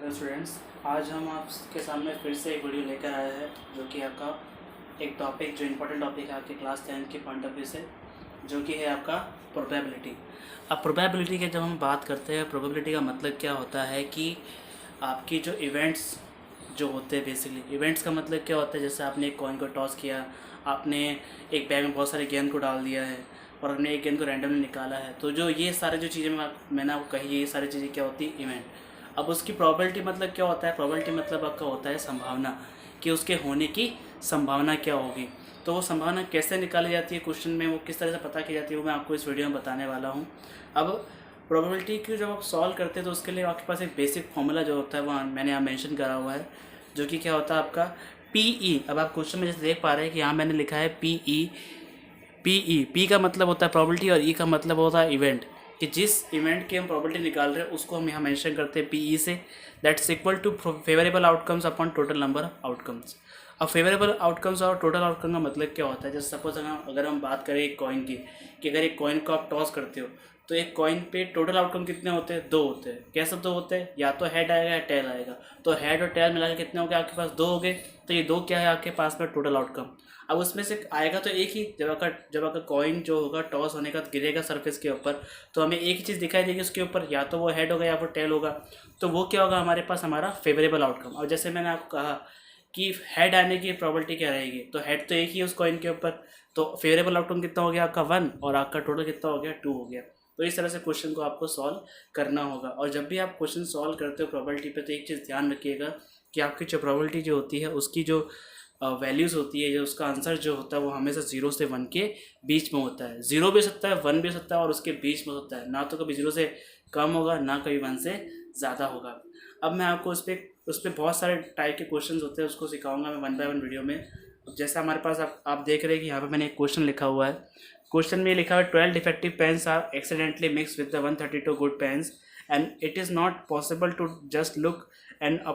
Hello students, आज हम आपके सामने फिर से एक वीडियो लेकर आए हैं जो कि आपका एक टॉपिक जो इम्पोर्टेंट टॉपिक है आपके क्लास 10 के पॉइंट ऑफ व्यू से, जो कि है आपका प्रोबेबिलिटी। अब प्रोबेबिलिटी की जब हम बात करते हैं, प्रोबेबिलिटी का मतलब क्या होता है कि आपकी जो इवेंट्स जो होते हैं, बेसिकली इवेंट्स का मतलब क्या होता है, जैसे आपने एक कॉइन को टॉस किया, आपने एक बैग में बहुत सारे गेंद को डाल दिया है और आपने एक गेंद को रैंडमली निकाला है, तो जो ये सारे जो चीज़ें मैंने आपको कही, ये सारी चीज़ें क्या होती है, इवेंट। अब उसकी प्रोबेबिलिटी मतलब क्या होता है, प्रोबेबिलिटी मतलब आपका होता है संभावना, कि उसके होने की संभावना क्या होगी। तो वो संभावना कैसे निकाली जाती है क्वेश्चन में, वो किस तरह से पता की जाती है, वो मैं आपको इस वीडियो में बताने वाला हूँ। अब प्रोबेबिलिटी की जब आप सॉल्व करते हैं तो उसके लिए आपके पास एक बेसिक फॉर्मूला जो होता है वो मैंने यहाँ मेंशन करा हुआ है, जो कि क्या होता है आपका पी। अब आप क्वेश्चन में जैसे देख पा रहे हैं कि यहाँ मैंने लिखा है पी का मतलब होता है प्रोबेबिलिटी और ई का मतलब होता है इवेंट, कि जिस इवेंट की हम प्रोबेबिलिटी निकाल रहे हैं उसको हम यहाँ मेंशन करते हैं पीई से, that's equal to favourable outcomes upon total number of outcomes. अब फेवरेबल आउटकम्स और टोटल आउटकम का मतलब क्या होता है, जैसे सपोज अगर हम बात करें एक कॉइन की, कि अगर एक कॉइन को आप टॉस करते हो तो एक कॉइन पे टोटल आउटकम कितने होते हैं, दो होते हैं। कैसे दो होते हैं, या तो हेड आएगा या टेल आएगा, तो हेड और टेल मिला के कितने हो गए आपके पास, दो हो गए। तो ये दो क्या है आपके पास में, टोटल आउटकम। अब उसमें से आएगा तो एक ही, जब आपका कॉइन जो होगा टॉस होने का गिरेगा सरफेस के ऊपर, तो हमें एक ही चीज़ दिखाई देगी उसके ऊपर, या तो वो हेड होगा या फिर टेल होगा। तो वो क्या होगा हमारे पास, हमारा फेवरेबल आउटकम। और जैसे मैंने आपको कहा कि हेड आने की प्रोबेबिलिटी क्या रहेगी, तो हेड तो एक ही है उस कॉइन के ऊपर, तो फेवरेबल आउटकम कितना हो गया आपका 1, और आपका टोटल कितना हो गया 2 हो गया। तो इस तरह से क्वेश्चन को आपको सॉल्व करना होगा। और जब भी आप क्वेश्चन सॉल्व करते हो प्रोबेबिलिटी पे, तो एक चीज़ ध्यान रखिएगा कि आपकी जो प्रोबेबिलिटी जो होती है उसकी जो वैल्यूज़ होती है, जो उसका आंसर जो होता है वो हमेशा 0 से 1 के बीच में होता है। 0 भी हो सकता है, 1 भी हो सकता है, और उसके बीच में होता है, ना तो कभी 0 से कम होगा, ना कभी 1 से ज़्यादा होगा। अब मैं आपको उस पर बहुत सारे टाइप के क्वेश्चन होते हैं, उसको सिखाऊंगा मैं 1 बाय 1 वीडियो में। अब जैसे हमारे पास आप देख रहे हैं कि यहाँ पर मैंने एक क्वेश्चन लिखा हुआ है। क्वेश्चन में लिखा हुआ है 12 defective pens are accidentally mix with the 132 good pens and it is not possible to just look an a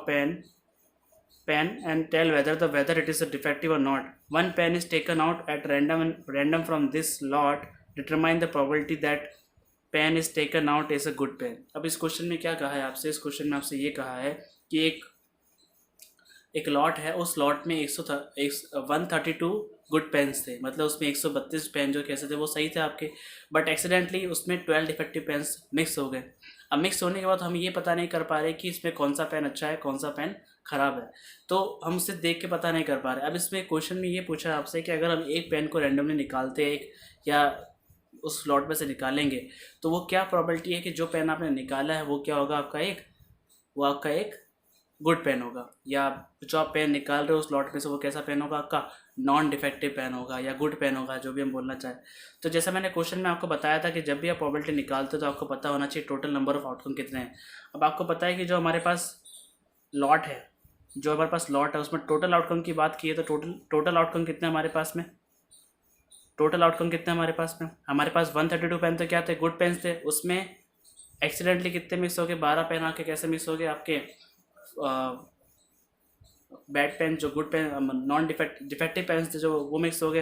pen and tell whether it is a defective or not. One pen is taken out at random from this lot. Determine the probability that pen is taken out is a good pen. अब इस question में क्या कहा है आपसे, इस question में आपसे ये कहा है कि एक लॉट है, उस लॉट में 132 गुड पेन्स थे, मतलब उसमें 132 पेन जो कैसे थे वो सही थे आपके, बट एक्सीडेंटली उसमें 12 डिफेक्टिव पेन्स मिक्स हो गए। अब मिक्स होने के बाद हम ये पता नहीं कर पा रहे कि इसमें कौन सा पेन अच्छा है, कौन सा पेन ख़राब है, तो हम उसे देख के पता नहीं कर पा रहे। अब इसमें क्वेश्चन में ये पूछा आपसे कि अगर हम एक पेन को रैंडमली निकालते हैं, एक या उस लॉट में से निकालेंगे, तो वो क्या प्रोबेबिलिटी है कि जो पेन आपने निकाला है वो क्या होगा आपका एक गुड पेन होगा, या जो आप पेन निकाल रहे हो उस लॉट में से वो कैसा पेन होगा, आपका नॉन डिफेक्टिव पेन होगा या गुड पेन होगा, जो भी हम बोलना चाहें। तो जैसा मैंने क्वेश्चन में आपको बताया था कि जब भी आप प्रोबेबिलिटी निकालते हो तो आपको पता होना चाहिए टोटल नंबर ऑफ आउटकम कितने हैं। अब आपको पता है कि जो हमारे पास लॉट है, उसमें टोटल आउटकम की बात की है, तो टोटल आउटकम कितने हमारे पास में, हमारे पास 132 पेन तो क्या थे, गुड पेन्स थे। उसमें एक्सीडेंटली कितने मिक्स हो गए, 12 पेन आके कैसे मिक्स हो गए आपके बैड पेन, जो good pen non defective pens थे जो वो मिक्स हो गए।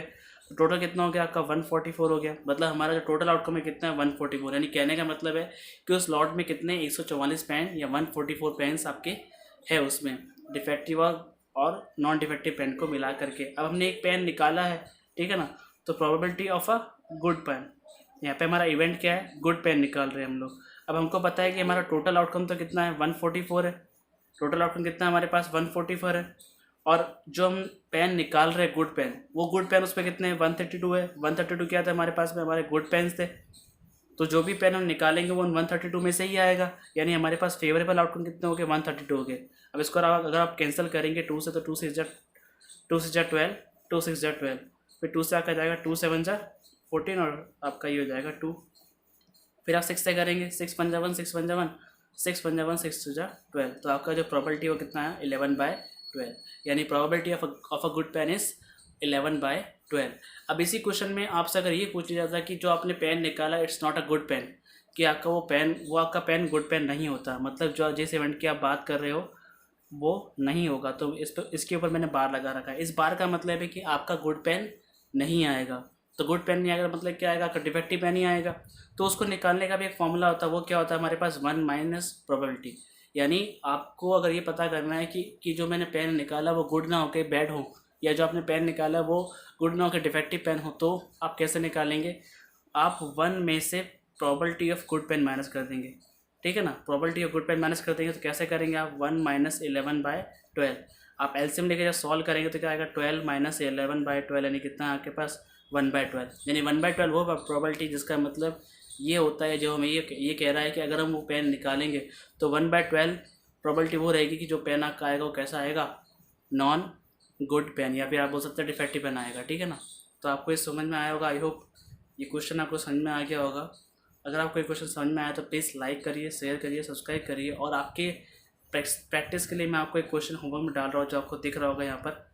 टोटल कितना हो गया आपका 144 हो गया। मतलब हमारा जो टोटल आउटकम है कितना है 144, यानी कहने का मतलब है कि उस लॉट में कितने 144 पेन या 144 पेन्स आपके है उसमें, डिफेक्टिव और नॉन डिफेक्टिव पेन को मिला करके। अब हमने एक पेन निकाला है, ठीक है ना, तो probability of a good pen, यहाँ पे हमारा इवेंट क्या है, गुड पेन निकाल रहे हैं हम लोग। अब हमको पता है कि हमारा टोटल आउटकम तो कितना है 144 है, टोटल आउटकम कितना है हमारे पास 144 है, और जो हम पेन निकाल रहे हैं गुड पेन, वो गुड पेन उस पर कितने हैं 132 है। 132 क्या था हमारे पास में, हमारे गुड पेन्स थे, तो जो भी पेन हम निकालेंगे वो 132 में से ही आएगा, यानी हमारे पास फेवरेबल आउटकम कितने हो गए 132 हो गए। अब इसको अगर आप कैंसिल करेंगे 2 से, तो 2 से 12, 2 6 12, फिर 2 से आपका जाएगा 2 7 14, और आपका ये हो जाएगा 2। फिर आप 6 से करेंगे, 6 पंजा 1, 6 पंजा 1, 6 पंजा 1, 6 2 12, तो आपका जो प्रोबेबिलिटी वो कितना है 11/12, यानी probability of a good pen is 11/12। अब इसी क्वेश्चन में आपसे अगर ये पूछ लिया जाता कि जो आपने पेन निकाला it's not a good pen, कि आपका पेन गुड पेन नहीं होता, मतलब जो जिस इवेंट की आप बात कर रहे हो वो नहीं होगा, तो इसके ऊपर मैंने बार लगा रखा है। इस बार का मतलब है कि आपका गुड पेन नहीं आएगा, तो गुड पेन नहीं आएगा मतलब क्या आएगा, आपका डिफेक्टिव पेन ही आएगा। तो उसको निकालने का भी एक फॉर्मूला होता है, वो क्या होता है हमारे पास 1 माइनस प्रोबेबिलिटी, यानी आपको अगर ये पता करना है कि जो मैंने पेन निकाला वो गुड ना हो के बैड हो, या जो आपने पेन निकाला वो गुड ना हो के डिफेक्टिव पेन हो, तो आप कैसे निकालेंगे? आप 1 में से probability of good pen minus कर देंगे, ठीक है ना। Probability of good pen minus कर देंगे तो कैसे करेंगे आप? 1 माइनस 11/12। आप एलसीएम लेके जब सॉल्व करेंगे तो क्या आएगा? 12 माइनस 11/12 यानी कितना आपके पास? 1/12। यानी 1/12 वो प्रोबेबिलिटी जिसका मतलब ये होता है, जो हमें ये कह रहा है कि अगर हम वो पेन निकालेंगे तो 1/12 प्रोबेबिलिटी वो रहेगी कि जो पेन आपका आएगा वो कैसा आएगा? नॉन गुड पेन, या फिर आप बोल सकते हैं डिफेक्टिव पेन आएगा, ठीक है ना। तो आपको ये समझ में आया होगा, आई होप ये क्वेश्चन आपको समझ में आ गया होगा। अगर आपको ये क्वेश्चन समझ में आया तो प्लीज़ लाइक करिए, शेयर करिए, सब्सक्राइब करिए। और आपके प्रैक्टिस के लिए मैं आपको एक क्वेश्चन होमवर्क में डाल रहा हूँ जो आपको दिख रहा होगा यहाँ पर।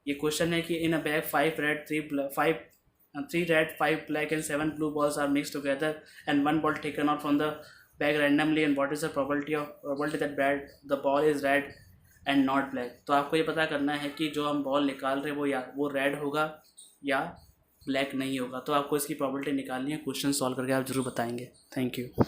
ये क्वेश्चन है कि इन अ bag 5 red 3 red 5 black and 7 blue balls are mixed together and one ball taken out from the bag randomly, and what is the probability that the ball is red and not black? तो आपको ये पता करना है कि जो हम ball निकाल रहे हैं वो रेड होगा या ब्लैक नहीं होगा। तो आपको इसकी प्रोबेबिलिटी निकालनी है, क्वेश्चन सॉल्व करके आप जरूर बताएंगे। Thank you.